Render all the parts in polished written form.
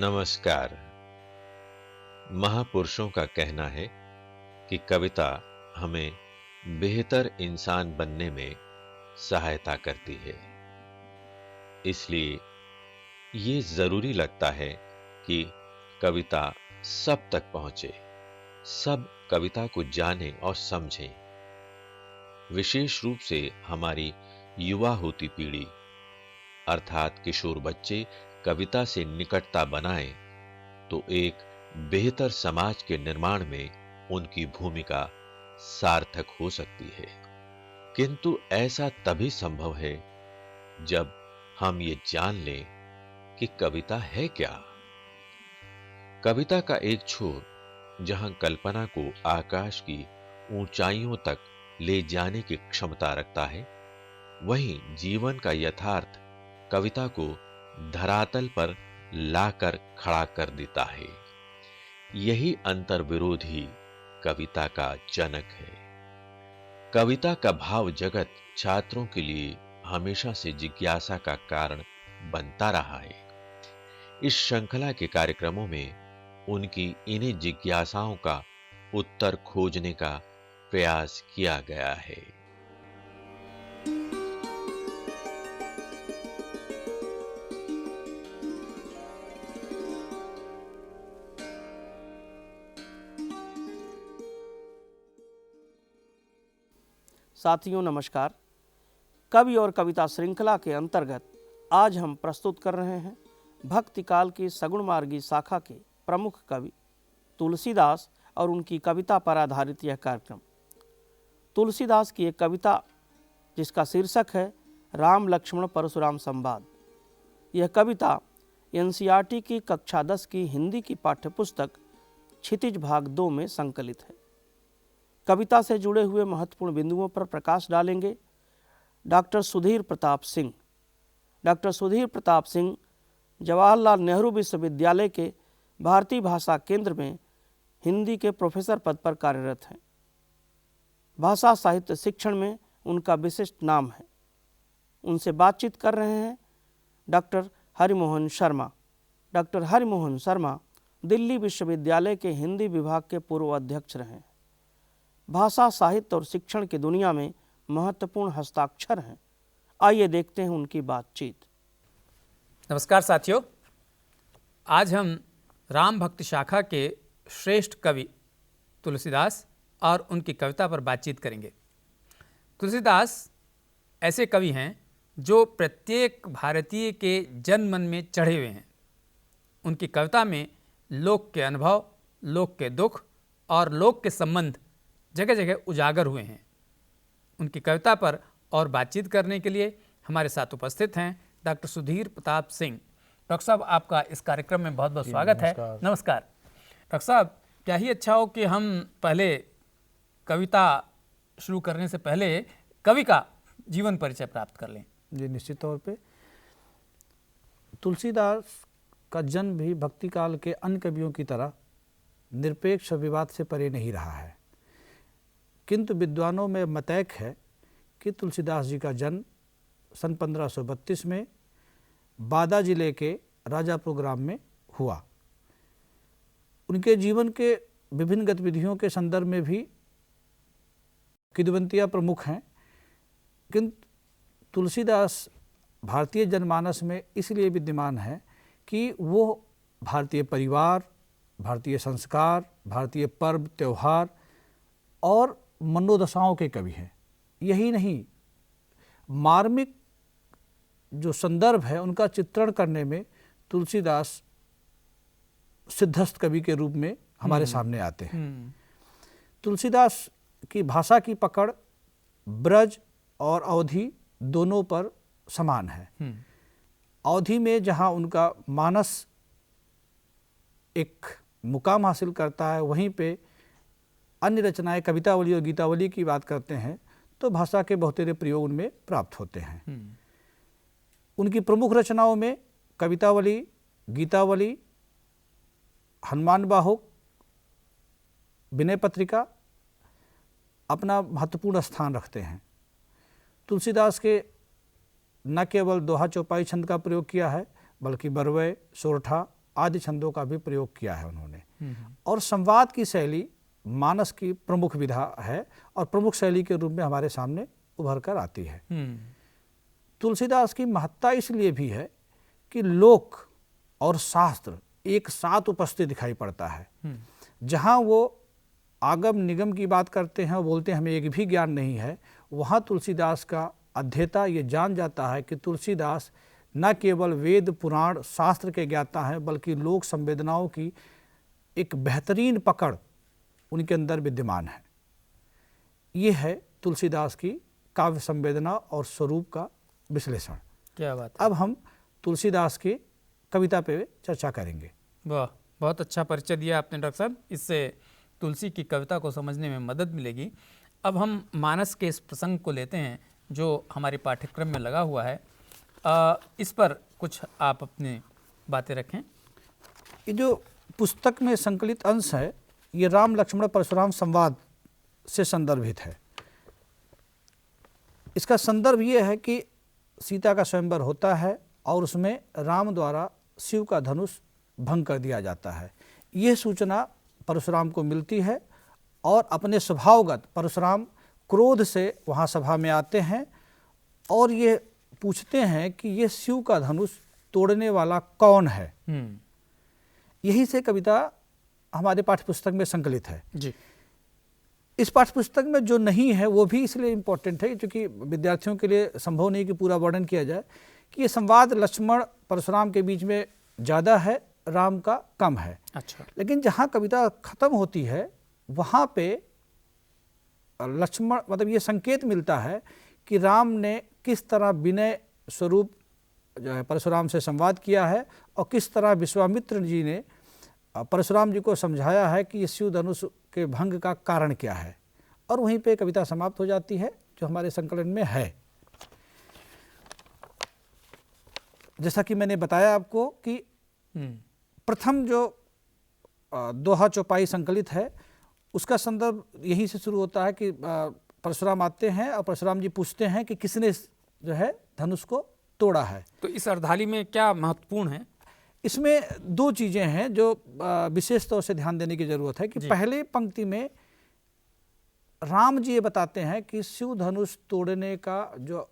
नमस्कार। महापुरुषों का कहना है कि कविता हमें बेहतर इंसान बनने में सहायता करती है। इसलिए ये जरूरी लगता है कि कविता सब तक पहुंचे, सब कविता को जानें और समझें। विशेष रूप से हमारी युवा होती पीढ़ी अर्थात किशोर बच्चे कविता से निकटता बनाएं तो एक बेहतर समाज के निर्माण में उनकी भूमिका सार्थक हो सकती है। किंतु ऐसा तभी संभव है जब हम ये जान लें कि कविता है क्या। कविता का एक छोर जहां कल्पना को आकाश की ऊंचाइयों तक ले जाने की क्षमता रखता है, वहीं जीवन का यथार्थ कविता को धरातल पर लाकर खड़ा कर देता है। यही अंतर्विरोध ही कविता का जनक है। कविता का भाव जगत छात्रों के लिए हमेशा से जिज्ञासा का कारण बनता रहा है। इस श्रृंखला के कार्यक्रमों में उनकी इन्हीं जिज्ञासाओं का उत्तर खोजने का प्रयास किया गया है। साथियों नमस्कार। कवि और कविता श्रृंखला के अंतर्गत आज हम प्रस्तुत कर रहे हैं भक्ति काल की सगुण मार्गी शाखा के प्रमुख कवि तुलसीदास और उनकी कविता पर आधारित यह कार्यक्रम। तुलसीदास की एक कविता जिसका शीर्षक है राम लक्ष्मण परशुराम संवाद। यह कविता एनसीईआरटी की कक्षा 10 की हिंदी की पाठ्यपुस्तक क्षितिज भाग 2 में संकलित है। कविता से जुड़े हुए महत्वपूर्ण बिंदुओं पर प्रकाश डालेंगे डॉक्टर सुधीर प्रताप सिंह। डॉक्टर सुधीर प्रताप सिंह जवाहरलाल नेहरू विश्वविद्यालय के भारतीय भाषा केंद्र में हिंदी के प्रोफेसर पद पर कार्यरत हैं। भाषा साहित्य शिक्षण में उनका विशिष्ट नाम है। उनसे बातचीत कर रहे हैं डॉक्टर हरिमोहन शर्मा। डॉक्टर हरिमोहन शर्मा दिल्ली विश्वविद्यालय के हिंदी विभाग के पूर्व अध्यक्ष रहे हैं। भाषा साहित्य और शिक्षण की दुनिया में महत्वपूर्ण हस्ताक्षर हैं। आइए देखते हैं उनकी बातचीत। नमस्कार साथियों, आज हम राम भक्ति शाखा के श्रेष्ठ कवि तुलसीदास और उनकी कविता पर बातचीत करेंगे। तुलसीदास ऐसे कवि हैं जो प्रत्येक भारतीय के जन मन में चढ़े हुए हैं। उनकी कविता में लोक के अनुभव, लोक के दुख और लोक के संबंध जगह जगह उजागर हुए हैं। उनकी कविता पर और बातचीत करने के लिए हमारे साथ उपस्थित हैं डॉक्टर सुधीर प्रताप सिंह। डॉक्टर साहब, आपका इस कार्यक्रम में बहुत बहुत स्वागत है। नमस्कार डॉक्टर साहब। क्या ही अच्छा हो कि हम पहले कविता शुरू करने से पहले कवि का जीवन परिचय प्राप्त कर लें। जी, निश्चित तौर पे तुलसीदास का जन्म भी भक्ति काल के अन्य कवियों की तरह निरपेक्ष विवाद से परे नहीं रहा है, किंतु विद्वानों में मतैक है कि तुलसीदास जी का जन्म सन 1532 में बादा जिले के राजापुर ग्राम में हुआ। उनके जीवन के विभिन्न गतिविधियों के संदर्भ में भी किदवंतियाँ प्रमुख हैं, किंतु तुलसीदास भारतीय जनमानस में इसलिए विद्यमान है कि वो भारतीय परिवार, भारतीय संस्कार, भारतीय पर्व त्यौहार और मनोदशाओं के कवि हैं। यही नहीं, मार्मिक जो संदर्भ है उनका चित्रण करने में तुलसीदास सिद्धस्त कवि के रूप में हमारे सामने आते हैं। तुलसीदास की भाषा की पकड़ ब्रज और अवधि दोनों पर समान है। अवधि में जहाँ उनका मानस एक मुकाम हासिल करता है, वहीं पे अन्य रचनाएं कवितावली और गीतावली की बात करते हैं तो भाषा के बहुतेरे प्रयोग उनमें प्राप्त होते हैं। उनकी प्रमुख रचनाओं में कवितावली, गीतावली, हनुमान बाहुक, विनय पत्रिका अपना महत्वपूर्ण स्थान रखते हैं। तुलसीदास के न केवल दोहा चौपाई छंद का प्रयोग किया है, बल्कि बरवय, सोरठा, आदि छंदों का भी प्रयोग किया है उन्होंने। और संवाद की शैली मानस की प्रमुख विधा है और प्रमुख शैली के रूप में हमारे सामने उभर कर आती है। तुलसीदास की महत्ता इसलिए भी है कि लोक और शास्त्र एक साथ उपस्थित दिखाई पड़ता है। जहाँ वो आगम निगम की बात करते हैं और बोलते हैं हमें एक भी ज्ञान नहीं है, वहाँ तुलसीदास का अध्येता ये जान जाता है कि तुलसीदास न केवल वेद पुराण शास्त्र के ज्ञाता हैं बल्कि लोक संवेदनाओं की एक बेहतरीन पकड़ उनके अंदर विद्यमान है। ये है तुलसीदास की काव्य संवेदना और स्वरूप का विश्लेषण। क्या बात है। अब हम तुलसीदास की कविता पे चर्चा करेंगे। वाह, बहुत अच्छा परिचय दिया आपने डॉक्टर साहब, इससे तुलसी की कविता को समझने में मदद मिलेगी। अब हम मानस के इस प्रसंग को लेते हैं जो हमारे पाठ्यक्रम में लगा हुआ है। इस पर कुछ आप अपनी बातें रखें। ये जो पुस्तक में संकलित अंश है ये राम लक्ष्मण परशुराम संवाद से संदर्भित है। इसका संदर्भ ये है कि सीता का स्वयंवर होता है और उसमें राम द्वारा शिव का धनुष भंग कर दिया जाता है। यह सूचना परशुराम को मिलती है और अपने स्वभावगत परशुराम क्रोध से वहाँ सभा में आते हैं और ये पूछते हैं कि ये शिव का धनुष तोड़ने वाला कौन है। यही से कविता हमारे पाठ्यपुस्तक में संकलित है जी। इस पाठ्यपुस्तक में जो नहीं है वो भी इसलिए इम्पोर्टेंट है क्योंकि विद्यार्थियों के लिए संभव नहीं कि पूरा वर्णन किया जाए कि ये संवाद लक्ष्मण परशुराम के बीच में ज़्यादा है, राम का कम है। अच्छा। लेकिन जहाँ कविता खत्म होती है वहाँ पे लक्ष्मण मतलब ये संकेत मिलता है कि राम ने किस तरह विनय स्वरूप जो है परशुराम से संवाद किया है और किस तरह विश्वामित्र जी ने परशुराम जी को समझाया है कि शिव धनुष के भंग का कारण क्या है। और वहीं पे कविता समाप्त हो जाती है जो हमारे संकलन में है। जैसा कि मैंने बताया आपको कि प्रथम जो दोहा चौपाई संकलित है उसका संदर्भ यहीं से शुरू होता है कि परशुराम आते हैं और परशुराम जी पूछते हैं कि किसने जो है धनुष को तोड़ा है। तो इस अर्धाली में क्या महत्वपूर्ण है? इसमें दो चीज़ें हैं जो विशेष तौर से ध्यान देने की ज़रूरत है कि पहले पंक्ति में राम जी ये बताते हैं कि शिव धनुष तोड़ने का जो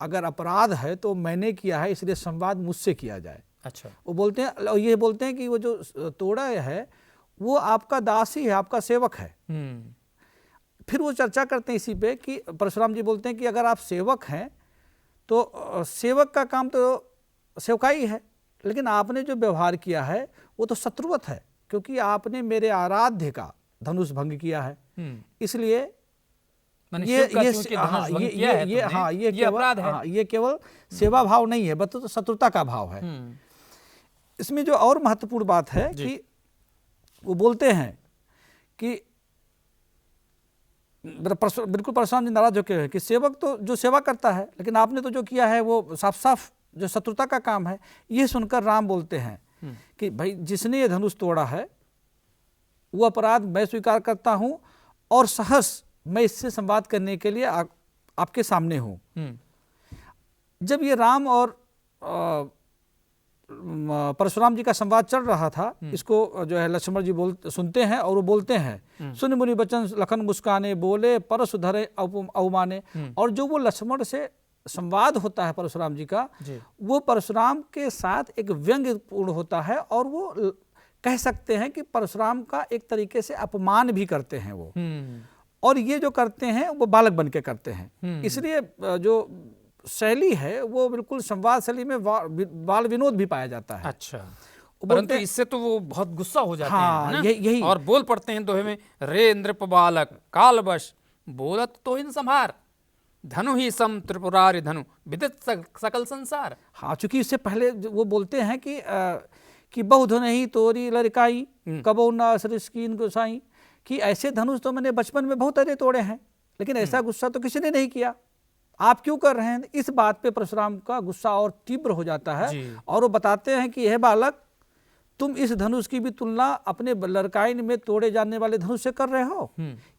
अगर अपराध है तो मैंने किया है इसलिए संवाद मुझसे किया जाए। अच्छा। वो बोलते हैं और ये बोलते हैं कि वो जो तोड़ा है वो आपका दास ही है, आपका सेवक है। फिर वो चर्चा करते हैं इसी पे कि परशुराम जी बोलते हैं कि अगर आप सेवक हैं तो सेवक का काम तो सेवकाई है, लेकिन आपने जो व्यवहार किया है वो तो शत्रुवत है क्योंकि आपने मेरे आराध्य का धनुष भंग किया है। इसलिए ये केवल सेवा भाव नहीं है बल्कि तो शत्रुता का भाव है। इसमें जो और महत्वपूर्ण बात है कि वो बोलते हैं कि बिल्कुल परशुराम जी नाराज होकर है कि सेवक तो जो सेवा करता है लेकिन आपने तो जो किया है वो साफ साफ जो शत्रुता का काम है। ये सुनकर राम बोलते हैं कि भाई जिसने ये धनुष तोड़ा है वो अपराध मैं स्वीकार करता हूं और सहर्ष मैं इससे संवाद करने के लिए आपके सामने हूं। जब ये राम और परशुराम जी का संवाद चल रहा था इसको जो है लक्ष्मण जी सुनते हैं और वो बोलते हैं सुन मुनि बचन लखन मुस्काने बोले परशु धरे अवमाने। और जो वो लक्ष्मण से संवाद होता है परशुराम जी का वो परशुराम के साथ एक व्यंग्यपूर्ण होता है और वो कह सकते हैं कि परशुराम का एक तरीके से अपमान भी करते हैं वो। और ये जो करते हैं वो बालक बन के करते हैं। इसलिए जो शैली है वो बिल्कुल संवाद शैली में बाल विनोद भी पाया जाता है। अच्छा। परंतु इससे तो वो बहुत गुस्सा हो जाते हैं ना? यही और बोल पड़ते हैं दोहे में रे नृप बालक कालवश बोलत तो इन संभार धनु ही सम त्रिपुरारि धनु विदित सकल संसार। हाँ, चूंकि इससे पहले वो बोलते हैं कि बहु नहीं तोरी लड़काई कबो ना सरिस्कीन गोसाई कि ऐसे धनुष तो मैंने बचपन में बहुत सारे तोड़े हैं लेकिन ऐसा गुस्सा तो किसी ने नहीं किया, आप क्यों कर रहे हैं। इस बात पे परशुराम का गुस्सा और तीव्र हो जाता है और वो बताते हैं कि यह बालक तुम इस धनुष की भी तुलना अपने लड़काइन में तोड़े जाने वाले धनुष से कर रहे हो।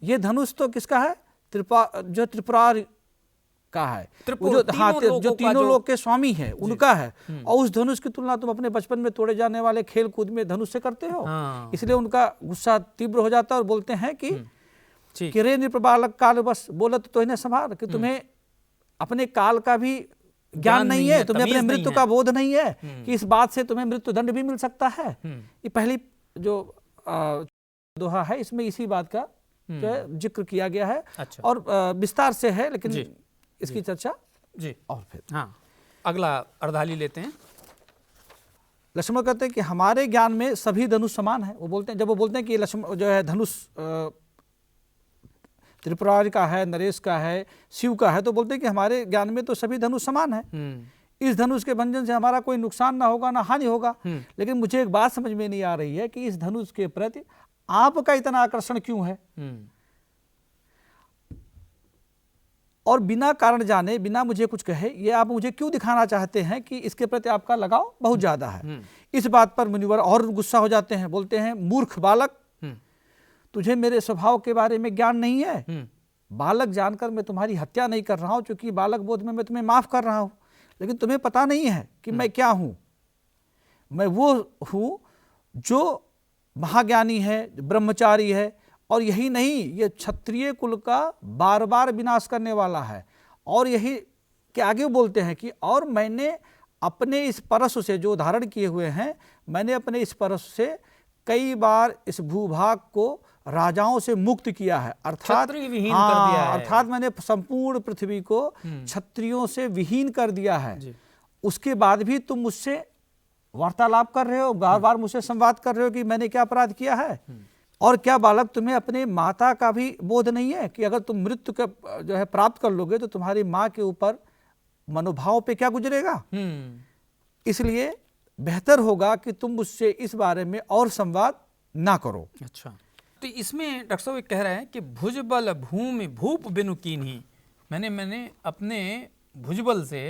ये धनुष तो किसका है, जो त्रिपुरारि का है, त्रिपुर, वो जो तीनों लोगों जो का तीनों जो- लोग के स्वामी है उनका है। और उस धनुष की तुलना तुम अपने बचपन में तोड़े जाने वाले खेल कूद में धनुष से करते हो। हाँ। इसलिए उनका गुस्सा तीव्र हो जाता है और बोलते हैं कि ठीक। रे नृपबालक काल बस बोलत तो इन्हें संभाल, कि तुम्हें अपने काल का भी ज्ञान नहीं है, तुम्हें अपने तमीज़ नहीं मृत्यु है। का बोध नहीं है कि इस बात से तुम्हें मृत्यु दंड भी मिल सकता है। ये पहली जो दोहा है इसमें इसी बात का जो है जिक्र किया गया है। अच्छा। और विस्तार से है, लेकिन जी, इसकी चर्चा जी। और फिर हाँ, अगला अर्धाली लेते हैं। लक्ष्मण कहते हैं कि हमारे ज्ञान में सभी धनुष समान है। वो बोलते हैं, जब वो बोलते हैं कि लक्ष्मण जो है धनुष त्रिपुरारी का है, नरेश का है, शिव का है, तो बोलते हैं कि हमारे ज्ञान में तो सभी धनुष समान है। इस धनुष के भंजन से हमारा कोई नुकसान ना होगा ना हानि होगा। लेकिन मुझे एक बात समझ में नहीं आ रही है कि इस धनुष के प्रति आपका इतना आकर्षण क्यों है, और बिना कारण जाने, बिना मुझे कुछ कहे, ये आप मुझे क्यों दिखाना चाहते हैं कि इसके प्रति आपका लगाव बहुत ज्यादा है। इस बात पर मुनिवर और गुस्सा हो जाते हैं, बोलते हैं मूर्ख बालक, तुझे मेरे स्वभाव के बारे में ज्ञान नहीं है। बालक जानकर मैं तुम्हारी हत्या नहीं कर रहा हूं, क्योंकि बालक बोध में मैं तुम्हें माफ कर रहा हूं, लेकिन तुम्हें पता नहीं है कि मैं क्या हूं। मैं वो हूं जो महाज्ञानी है, ब्रह्मचारी है, और यही नहीं, ये क्षत्रिय कुल का बार बार विनाश करने वाला है। और यही के आगे बोलते हैं कि और मैंने अपने इस परशु से जो धारण किए हुए हैं, मैंने अपने इस परशु से कई बार इस भूभाग को राजाओं से मुक्त किया है, अर्थात क्षत्रिय विहीन कर दिया है। अर्थात मैंने संपूर्ण पृथ्वी को क्षत्रियों से विहीन कर दिया है। उसके बाद भी तुम मुझसे वार्तालाप कर रहे हो, बार बार मुझसे संवाद कर रहे हो कि मैंने क्या अपराध किया है। और क्या बालक तुम्हें अपने माता का भी बोध नहीं है कि अगर तुम मृत्यु का जो है प्राप्त कर लोगे तो तुम्हारी माँ के ऊपर मनोभाव पे क्या गुजरेगा। इसलिए बेहतर होगा कि तुम मुझसे इस बारे में और संवाद ना करो। अच्छा, तो इसमें डॉक्टर साहब कह रहे हैं कि भुजबल भूमि भूप बिनु कीन्ही, मैंने अपने भुजबल से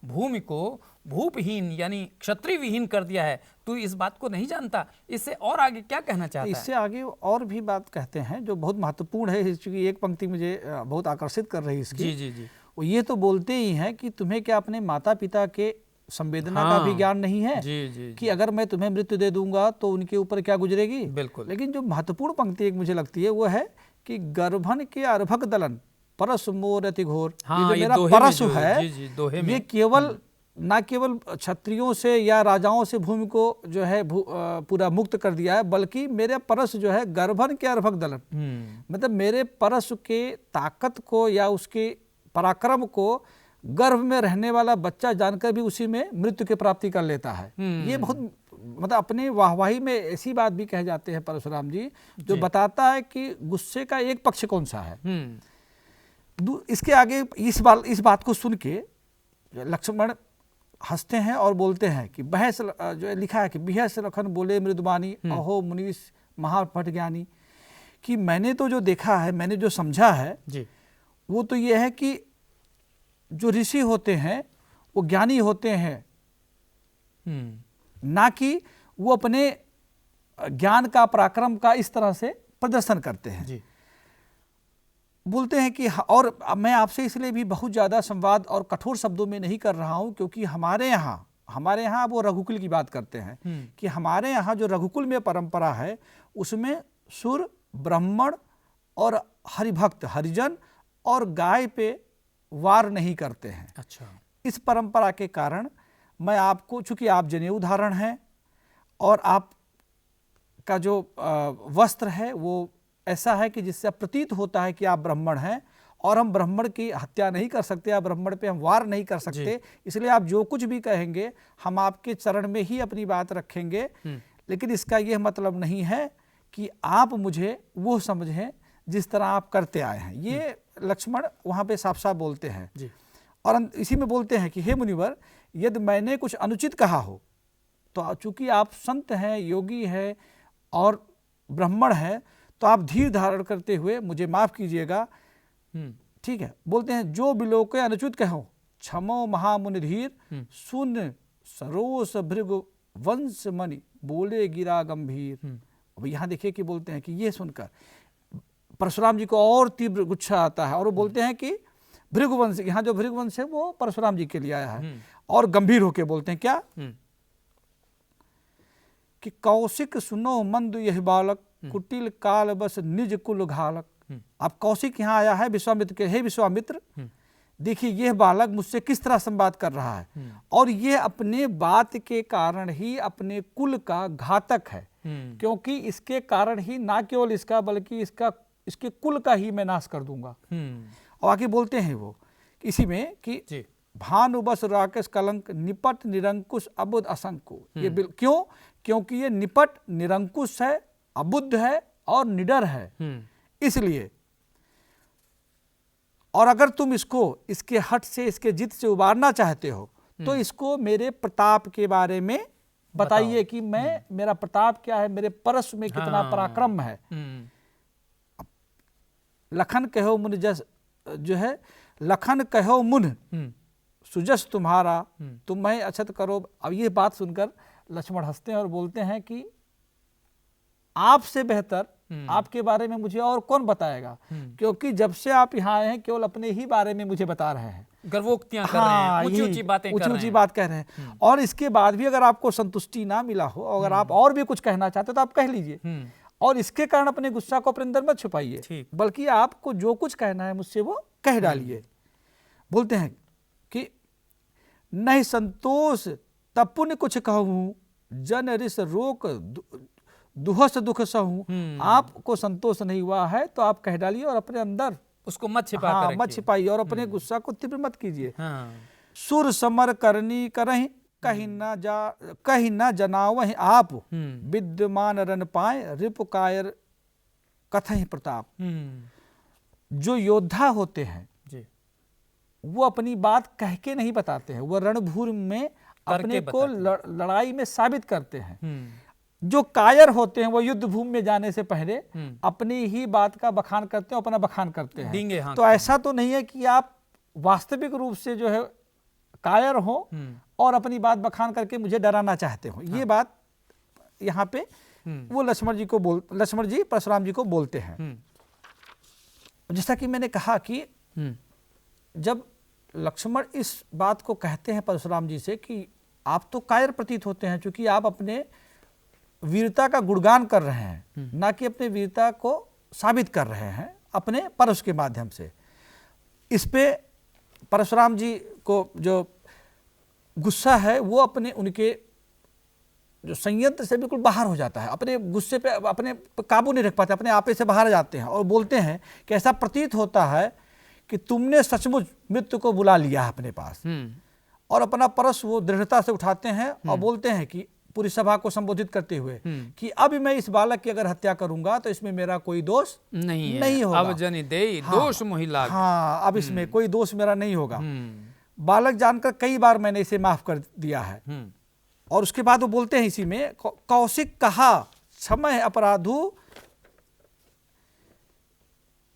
भूमि को भूपहीन यानी क्षत्रिय विहीन कर दिया है। तू इस बात को नहीं जानता। इससे और आगे क्या कहना चाहता है? इससे आगे और भी बात कहते हैं जो बहुत महत्वपूर्ण है, क्योंकि एक पंक्ति मुझे बहुत आकर्षित कर रही है इसकी। जी। वो ये तो बोलते ही हैं कि तुम्हें क्या अपने माता पिता के संवेदना का भी ज्ञान नहीं है। जी। कि अगर मैं तुम्हें मृत्यु दे दूंगा तो उनके ऊपर क्या गुजरेगी। बिल्कुल। लेकिन जो महत्वपूर्ण पंक्ति एक मुझे लगती है वो है कि गर्भन के अर्भक दलन परस मोर अति घोर। हाँ, ये जो मेरा परशु है, ये केवल ना केवल क्षत्रियों से या राजाओं से भूमि को जो है पूरा मुक्त कर दिया है, बल्कि मेरे परस जो है गर्भन के अर्भक दलन, मतलब मेरे परस के ताकत को या उसके पराक्रम को गर्भ में रहने वाला बच्चा जानकर भी उसी में मृत्यु की प्राप्ति कर लेता है। ये बहुत मतलब अपने वाहवाही में ऐसी बात भी कह जाते हैं परशुराम जी, जो बताता है कि गुस्से का एक पक्ष कौन सा है। इसके आगे इस बात को सुन के लक्ष्मण हंसते हैं और बोलते हैं कि बहस जो है लिखा है कि बिहस लखन बोले मृदुबानी अहो मुनीश महापट ज्ञानी, कि मैंने तो जो देखा है, मैंने जो समझा है जी। वो तो ये है कि जो ऋषि होते हैं वो ज्ञानी होते हैं, ना कि वो अपने ज्ञान का पराक्रम का इस तरह से प्रदर्शन करते हैं जी। बोलते हैं कि और मैं आपसे इसलिए भी बहुत ज़्यादा संवाद और कठोर शब्दों में नहीं कर रहा हूं, क्योंकि हमारे यहाँ वो रघुकुल की बात करते हैं कि हमारे यहाँ जो रघुकुल में परंपरा है उसमें सुर, ब्राह्मण और हरिभक्त, हरिजन और गाय पे वार नहीं करते हैं। अच्छा। इस परंपरा के कारण मैं आपको, चूंकि आप जनेऊ धारण हैं और आप का जो वस्त्र है वो ऐसा है कि जिससे प्रतीत होता है कि आप ब्राह्मण हैं, और हम ब्राह्मण की हत्या नहीं कर सकते, आप ब्राह्मण पे हम वार नहीं कर सकते, इसलिए आप जो कुछ भी कहेंगे हम आपके चरण में ही अपनी बात रखेंगे। लेकिन इसका यह मतलब नहीं है कि आप मुझे वो समझें जिस तरह आप करते आए हैं। ये लक्ष्मण वहाँ पे साफ साफ बोलते हैं जी। और इसी में बोलते हैं कि हे मुनिवर, यदि मैंने कुछ अनुचित कहा हो तो चूंकि आप संत हैं, योगी हैं और ब्राह्मण हैं, तो आप धीर धारण करते हुए मुझे माफ कीजिएगा। ठीक है। बोलते हैं जो बिलोके अनुचित कहो क्षमो महामुनि धीर, सुन सरोस भृग वंश मणि बोले गिरा गंभीर। अब यहाँ देखिए कि बोलते हैं कि ये सुनकर परशुराम जी को और तीव्र गुस्सा आता है और वो बोलते हैं कि भृगुवंश, यहाँ जो भृगुवंश है वो परशुराम जी के लिए आया है। और गंभीर होके बोलते हैं क्या कि कौशिक सुनो मंद यह बालक, कुटिल काल बस निज कुल घालक। अब कौशिक यहाँ आया है विश्वामित्र के, हे विश्वामित्र देखिए यह बालक मुझसे किस तरह संवाद कर रहा है, और यह अपने बात के कारण ही अपने कुल का घातक है, क्योंकि इसके कारण ही ना केवल इसका बल्कि इसके कुल का ही मैं नाश कर दूंगा। और आगे बोलते हैं वो इसी में कि भानु बस राकेश कलंक, निपट निरंकुश अबुद्ध असंकु। ये क्यों? क्योंकि ये निपट निरंकुश है, अबुद्ध है और निडर है, इसलिए। और अगर तुम इसको इसके हट से, इसके जिद से उबारना चाहते हो तो इसको मेरे प्रताप के बारे में बताइए कि मेरा प्रताप क्या है, मेरे परस में कितना पराक्रम है। लखन कहो मुन जस, जो है लखन कहो मुन सुजस तुम्हारा, तुम्हें अछत करो। अब ये बात सुनकर लक्ष्मण हंसते हैं और बोलते हैं कि आपसे बेहतर आपके बारे में मुझे और कौन बताएगा, क्योंकि जब से आप यहाँ आए हैं केवल अपने ही बारे में मुझे बता रहे हैं, गर्वोक्तियां कर रहे हैं, ऊंची-ऊंची बातें कर रहे हैं, ऊंची बात कह रहे हैं। और इसके बाद भी अगर आपको संतुष्टि ना मिला हो, अगर आप और भी कुछ कहना चाहते हो तो आप कह लीजिए, और इसके कारण अपने गुस्सा को अपने अंदर मत छुपाइए, बल्कि आपको जो कुछ कहना है मुझसे वो कह डालिए। बोलते हैं कि नहीं संतोष तब पुण्य कुछ कहूँ, जन ऋष रोक दुहस दुख सहूं। आपको संतोष नहीं हुआ है तो आप कह डालिए और अपने अंदर उसको मत छिपाइए और अपने गुस्सा को तीव्र मत कीजिए। सुर समर करनी करहीं, कहीं ना जनावह आप, विद्यमान रन पाए रिपु कायर कथहि प्रताप। जो योद्धा होते हैं वो अपनी बात कह के नहीं बताते हैं, वो रणभूमि में अपने को लड़ाई में साबित करते हैं। जो कायर होते हैं वो युद्ध भूमि में जाने से पहले अपनी ही बात का बखान करते हैं, अपना बखान करते हैं। तो ऐसा तो नहीं है कि आप वास्तविक रूप से जो है कायर हो और अपनी बात बखान करके मुझे डराना चाहते हो। ये बात यहाँ पे वो लक्ष्मण जी परशुराम जी को बोलते हैं। जैसा कि मैंने कहा कि जब लक्ष्मण इस बात को कहते हैं परशुराम जी से कि आप तो कायर प्रतीत होते हैं, क्योंकि आप अपने वीरता का गुणगान कर रहे हैं, ना कि अपने वीरता को साबित कर रहे हैं अपने परस के माध्यम से। इस पे परशुराम जी को जो गुस्सा है वो अपने उनके जो संयंत्र से बिल्कुल बाहर हो जाता है, अपने गुस्से पे अपने काबू नहीं रख पाते, अपने आपे से बाहर जाते हैं और बोलते हैं कि ऐसा प्रतीत होता है कि तुमने सचमुच मृत्यु को बुला लिया है अपने पास। और अपना परस वो दृढ़ता से उठाते हैं और बोलते हैं कि पूरी सभा को संबोधित करते हुए कि अब मैं इस बालक की अगर हत्या करूंगा तो इसमें मेरा कोई दोष नहीं होगा। अब जनि देई दोष मोहि लाग। हाँ, अब इसमें कोई दोष मेरा नहीं होगा। बालक जानकर कई बार मैंने इसे माफ कर दिया है। और उसके बाद वो बोलते हैं इसी में, कौशिक कहा क्षमय अपराधु,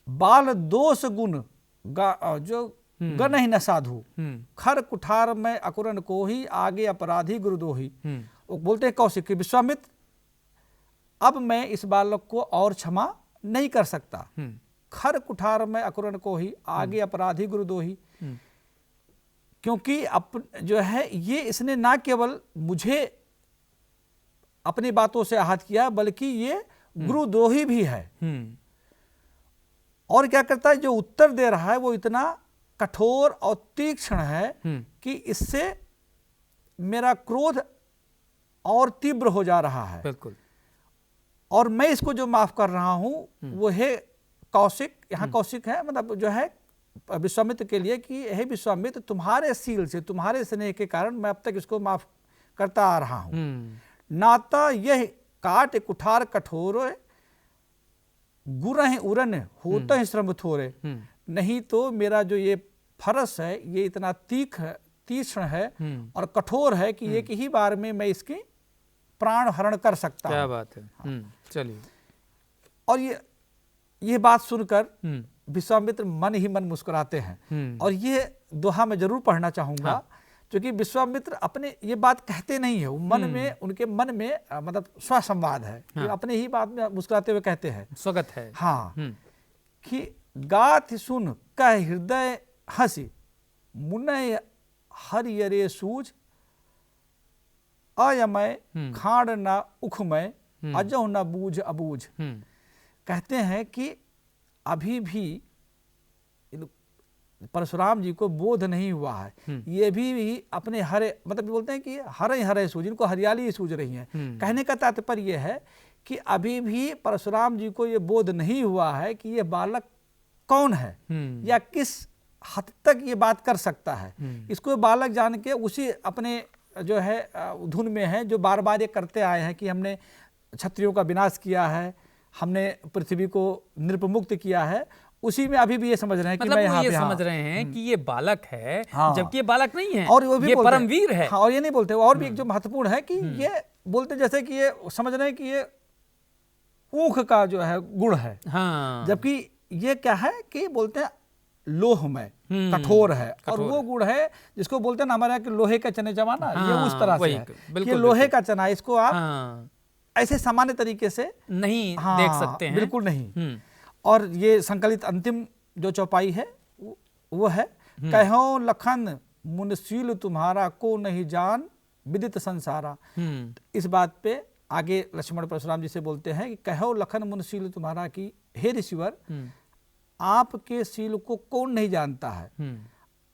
बाल दोष गुण जो गण ही न साधु, खर कुठार में अकुरन को ही आगे अपराधी गुरुदोही। वो बोलते हैं कौशिक कि विश्वामित्र अब मैं इस बालक को और क्षमा नहीं कर सकता, खर कुठार में अकुरन को ही आगे अपराधी गुरुदोही। क्योंकि जो है ये इसने ना केवल मुझे अपनी बातों से आहत किया बल्कि ये गुरुद्रोही भी है। और क्या करता है, जो उत्तर दे रहा है वो इतना कठोर और तीक्ष्ण है कि इससे मेरा क्रोध और तीव्र हो जा रहा है। बिल्कुल। और मैं इसको जो माफ कर रहा हूं वो है कौशिक, यहाँ कौशिक है मतलब जो है विश्वामित्र के लिए कि हे विश्वामित्र, तुम्हारे सील से, तुम्हारे स्नेह के कारण मैं अब तक इसको माफ करता आ रहा हूं। नाता यह काट कुठार कठोर, गुरह उरन होता ही श्रम थोरे। नहीं तो मेरा जो ये फरस है ये इतना तीक्ष्ण है और कठोर है कि एक ही बार में मैं इसकी प्राण हरण कर सकता हूं। क्या बात है। चलिए। और ये बात सुनकर विश्वामित्र मन ही मन मुस्कुराते हैं। और ये दोहा मैं जरूर पढ़ना चाहूंगा। क्योंकि विश्वामित्र अपने ये बात कहते नहीं है, वो मन में, उनके मन में मतलब स्वसंवाद है। हाँ। अपने ही बात में मुस्कुराते हुए कहते हैं, स्वागत है। हाँ, कि गाथ सुन कह हृदय हंसी मुनय हरियरे सूझ अयमय खाड़ न उखमय अजो न बूझ अबूझ। कहते हैं कि अभी भी परशुराम जी को बोध नहीं हुआ है, ये भी अपने हरे, मतलब बोलते हैं कि हरे हरे सूझ, इनको हरियाली ही सूझ रही है। कहने का तात्पर्य यह है कि अभी भी परशुराम जी को ये बोध नहीं हुआ है कि ये बालक कौन है या किस हद तक ये बात कर सकता है। इसको बालक जान के उसी अपने जो है धुन में है, जो बार बार ये करते आए हैं कि हमने क्षत्रियों का विनाश किया है, हमने पृथ्वी को नृपमुक्त किया है, उसी में अभी भी ये समझ रहे हैं कि मतलब मैं यहाँ ये पे समझ रहे हैं कि ये बालक है, हाँ। जबकि ये बालक नहीं है, और वो भी ये बोलते हैं, परमवीर है। हाँ, और ये नहीं बोलते। और भी एक जो महत्वपूर्ण है कि ये बोलते जैसे कि ये समझ रहे हैं कि ये ऊख का जो है गुण है, हाँ। जबकि ये क्या है कि बोलते हैं लोहमय, कठोर है, और वो गुण है जिसको बोलते हैं ना हमारे यहाँ के लोहे का चने जमाना, ये उस तरह से है कि लोहे का चना, इसको आप ऐसे सामान्य तरीके से नहीं देख सकते हैं, बिल्कुल नहीं। और ये संकलित अंतिम जो चौपाई है वो है कहो लखन मुनशील तुम्हारा को नहीं जान विदित संसारा। इस बात पे आगे लक्ष्मण परशुराम जी से बोलते हैं कि कहो लखन मुनशील तुम्हारा की हे ऋषिवर, आपके शील को कौन नहीं जानता है,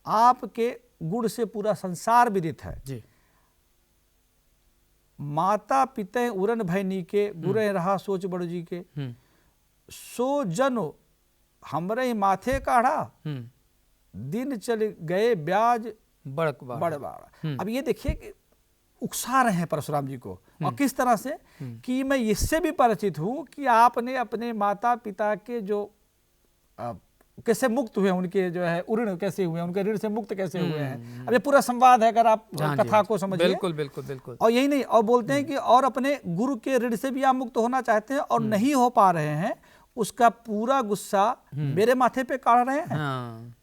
आपके गुण से पूरा संसार विदित है जी। माता पिते उरन भैनी के गुरे रहा सोच बड़ जी के, सो जनो हमरे माथे काढ़ा, दिन चल गए ब्याज बड़बाड़ा। अब ये देखिए कि उकसा रहे हैं परशुराम जी को, और किस तरह से कि मैं इससे भी परिचित हूं कि आपने अपने माता पिता के जो कैसे मुक्त हुए, उनके जो है ऋण कैसे हुए, उनके ऋण से मुक्त कैसे हुए हैं। अब ये पूरा संवाद है अगर आप कथा को समझिए। बिल्कुल बिल्कुल बिल्कुल। और यही नहीं, और बोलते हैं कि और अपने गुरु के ऋण से भी आप मुक्त होना चाहते हैं और नहीं हो पा रहे हैं, उसका पूरा गुस्सा मेरे माथे पे काढ़ रहे हैं। हाँ।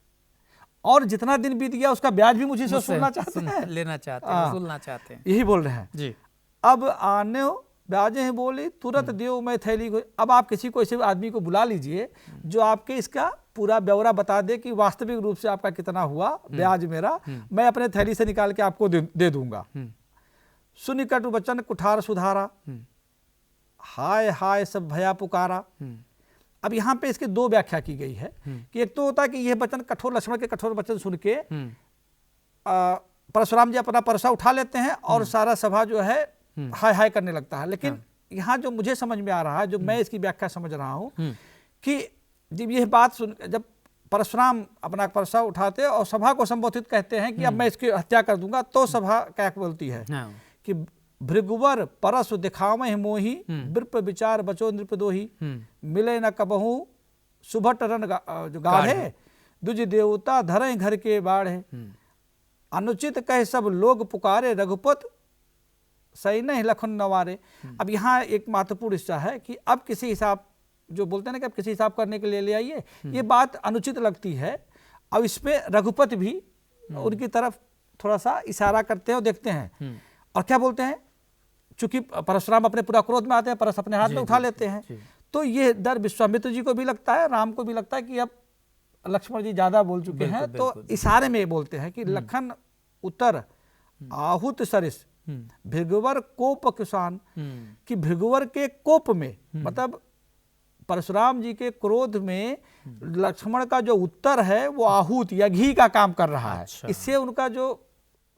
और जितना दिन बीत गया उसका ब्याज भी मुझे से सुनना चाहते हैं, लेना चाहते हैं, वसूलना चाहते हैं, यही बोल रहे हैं जी। अब आने ब्याजे हैं बोली तुरंत देव मैं थैली को। अब आप किसी को ऐसे आदमी को बुला लीजिए जो आपके इसका पूरा ब्यौरा बता दे कि वास्तविक रूप से आपका कितना हुआ ब्याज मेरा, मैं अपने थैली से निकाल के आपको दे दूंगा। सुनिकट वचन कुठार सुधारा, हाय हाय सब भया पुकारा। अब यहाँ पे इसके दो व्याख्या की गई है कि एक तो होता है कि यह वचन कठोर, लक्ष्मण के कठोर वचन सुन के परशुराम जी अपना परसा उठा लेते हैं और सारा सभा जो है हाय हाय करने लगता है। लेकिन यहाँ जो मुझे समझ में आ रहा है, जो मैं इसकी व्याख्या समझ रहा हूँ कि जब यह बात सुन, जब परशुराम अपना परसा उठाते और सभा को संबोधित कहते हैं कि अब मैं इसकी हत्या कर दूंगा, तो सभा क्या बोलती है कि भृगुवर परसु दिखावहि मोही, विप्र विचार बचो नृप दोही, मिले न कबहू सुभट रन जो गाढ़े, दुज देवता धरे घर के बाढ़े, अनुचित कह सब लोग पुकारे, रघुपत सही नहीं लखन नवारे। अब यहाँ एक महत्वपूर्ण हिस्सा है कि अब किसी हिसाब, जो बोलते हैं ना कि अब किसी हिसाब करने के लिए ले आइए, ये बात अनुचित लगती है। अब इस पे रघुपत भी उनकी तरफ थोड़ा सा इशारा करते हैं और देखते हैं, और क्या बोलते हैं, चूंकि परशुराम अपने पूरा क्रोध में आते हैं, परस अपने हाथ में उठा लेते हैं, तो ये डर विश्वामित्र जी को भी लगता है, राम को भी लगता है कि अब लक्ष्मण जी ज्यादा बोल चुके हैं, तो इशारे में बोलते हैं कि लखन उतर आहुत सरिस भृगुवर कोप किसान, कि भृगुवर के कोप में, मतलब परशुराम जी के क्रोध में लक्ष्मण का जो उत्तर है वो आहूत या घी का काम कर रहा है। इससे उनका जो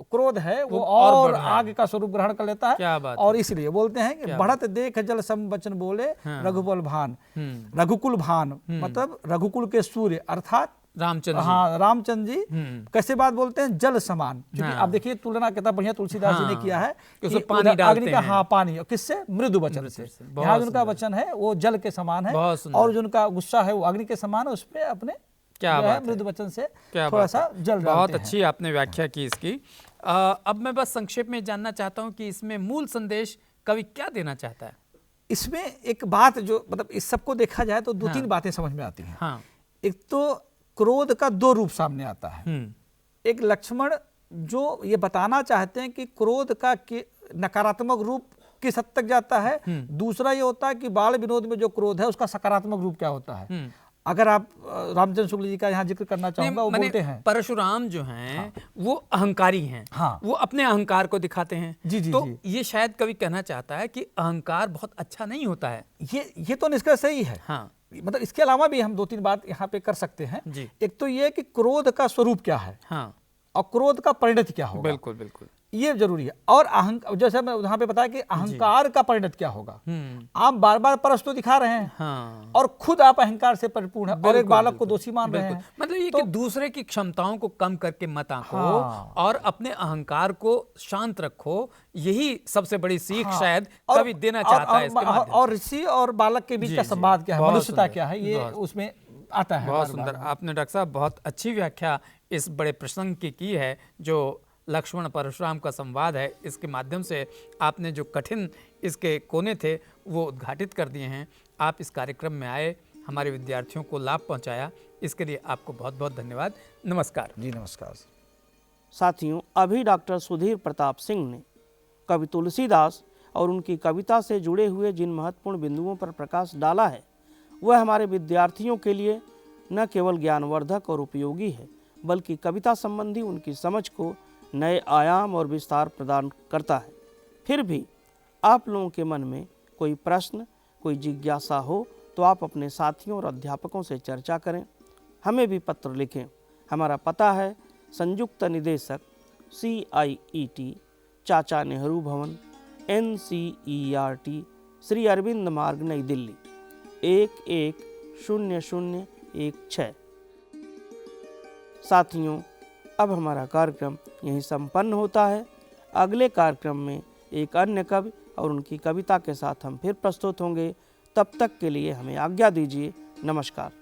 क्रोध है वो और आग का स्वरूप ग्रहण कर लेता है। क्या बात और इसलिए बोलते हैं कि बढ़त देख जल सम वचन बोले, रघुकुल भान। रघुकुल भान मतलब रघुकुल के सूर्य अर्थात रामचंद्र। हाँ, रामचंद्र जी कैसे बात बोलते हैं, जल समान। क्योंकि आप देखिए तुलना कितना बढ़िया तुलसीदास जी ने किया है कि पानी अग्नि का, हाँ पानी, और किससे, मृदु वचन से। यहाँ जो उनका वचन है वो जल के समान है, और जो उनका गुस्सा है वो अग्नि के समान है, उस पर अपने क्या बात मृदु वचन से थोड़ा सा जल। बहुत अच्छी आपने व्याख्या की इसकी। अब मैं बस संक्षेप में जानना चाहता हूं कि इसमें मूल संदेश कवि क्या देना चाहता है। इसमें एक बात जो, मतलब इस सबको देखा जाए तो दो तीन बातें समझ में आती हैं। हाँ। एक तो क्रोध का दो रूप सामने आता है। एक लक्ष्मण जो ये बताना चाहते हैं कि क्रोध का नकारात्मक रूप किस हद तक जाता है, दूसरा ये होता है कि बाल विनोद में जो क्रोध है उसका सकारात्मक रूप क्या होता है। अगर आप रामचंद्र शुक्ल जी का यहाँ जिक्र करना चाहूँगा, वो मैंने बोलते हैं परशुराम जो हैं वो अहंकारी हैं, हाँ। वो अपने अहंकार को दिखाते हैं। जी, जी, तो जी। ये शायद कवि कहना चाहता है कि अहंकार बहुत अच्छा नहीं होता है। ये तो निष्कर्ष सही है। हाँ, मतलब इसके अलावा भी हम 2-3 बात यहाँ पे कर सकते हैं। जी। एक तो ये कि क्रोध का स्वरूप क्या है हाँ, और क्रोध का परिणति क्या होगा, बिल्कुल बिल्कुल। ये जरूरी है। और जैसे मैं यहाँ पे बताया कि अहंकार का परिणत क्या होगा। आप बार बार परस तो दिखा रहे हैं, हाँ, और खुद आप अहंकार से परिपूर्ण हैं और एक बिल्कुल, बालक को बिल्कुल, दोषी मान रहे बिल्कुल। हैं। मतलब ये कि दूसरे की क्षमताओं को कम करके मत आंको हाँ। और अपने अहंकार को शांत रखो, यही सबसे बड़ी सीख हाँ। शायद और- कवि देना चाहता है इसके माध्यम और ऋषि और बालक के बीच जी, का जी। संवाद क्या है, बहुत मनुष्यता सुंदर, क्या है, ये बहुत- उसमें आता है। बहुत बार-बार। सुंदर आपने डॉक्टर साहब बहुत अच्छी व्याख्या इस बड़े प्रसंग की है, जो लक्ष्मण परशुराम का संवाद है। इसके माध्यम से आपने जो कठिन इसके कोने थे वो उद्घाटित कर दिए हैं। आप इस कार्यक्रम में आए, हमारे विद्यार्थियों को लाभ पहुंचाया, इसके लिए आपको बहुत बहुत धन्यवाद। नमस्कार जी नमस्कार। साथियों, अभी डॉक्टर सुधीर प्रताप सिंह ने कवि तुलसीदास और उनकी कविता से जुड़े हुए जिन महत्वपूर्ण बिंदुओं पर प्रकाश डाला है वह हमारे विद्यार्थियों के लिए न केवल ज्ञानवर्धक और उपयोगी है, बल्कि कविता संबंधी उनकी समझ को नए आयाम और विस्तार प्रदान करता है। फिर भी आप लोगों के मन में कोई प्रश्न, कोई जिज्ञासा हो तो आप अपने साथियों और अध्यापकों से चर्चा करें, हमें भी पत्र लिखें। हमारा पता है संयुक्त निदेशक CIET, चाचा नेहरू भवन, NCERT, श्री अरविंद मार्ग, नई दिल्ली 110016। साथियों, अब हमारा कार्यक्रम यहीं संपन्न होता है। अगले कार्यक्रम में एक अन्य कवि और उनकी कविता के साथ हम फिर प्रस्तुत होंगे। तब तक के लिए हमें आज्ञा दीजिए। नमस्कार।